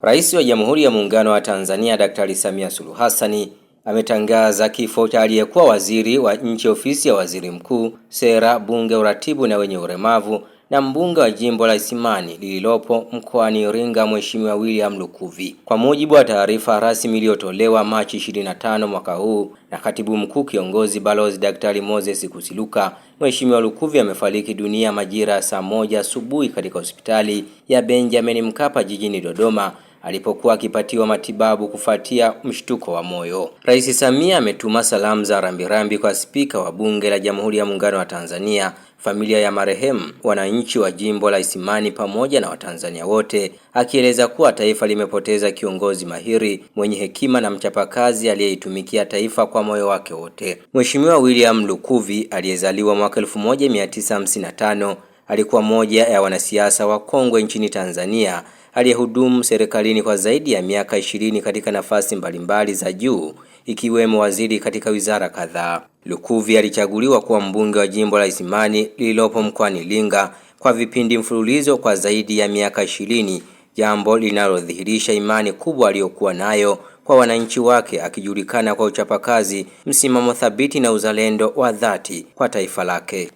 Rais wa Jamhuri ya Muungano wa Tanzania Daktari Samia Suluhu Hassan ametangaza kifo cha aliyekuwa waziri wa nchi ofisi ya waziri mkuu, sera, bunge, uratibu na wenye ulemavu na mbunge wa jimbo la Isimani lililopo mkoani Iringa, Mheshimiwa William Lukuvi. Kwa mujibu wa taarifa rasmi iliyotolewa Machi 25 mwaka huu na Katibu Mkuu Kiongozi Balozi Daktari Moses Kusiluka, Mheshimiwa Lukuvi amefariki dunia majira ya saa 1 asubuhi katika hospitali ya Benjamin Mkapa jijini Dodoma alipokuwa akipatiwa matibabu kufuatia mshtuko wa moyo. Rais Samia ametuma salamu za rambirambi kwa Spika wa Bunge la Jamhuri ya Muungano wa Tanzania, familia ya marehemu, wananchi wa jimbo la Isimani pamoja na Watanzania wote, akieleza kuwa taifa limepoteza kiongozi mahiri, mwenye hekima na mchapakazi aliyeitumikia taifa kwa moyo wake wote. Mheshimiwa William Lukuvi aliyezaliwa mwaka 1955 alikuwa moja ya wanasiasa wakongwe nchini Tanzania aliyehudumu serikalini kwa zaidi ya miaka 20 katika nafasi mbalimbali za juu ikiwemo waziri katika wizara kadhaa. Lukuvi alichaguliwa kuwa mbunge wa jimbo la Isimani lililopo mkoani Iringa kwa vipindi mfululizo kwa zaidi ya miaka 20, jambo linalodhihirisha imani kubwa aliyokuwa nayo kwa wananchi wake, akijulikana kwa uchapakazi, msimamo thabiti na uzalendo wa dhati kwa taifa lake.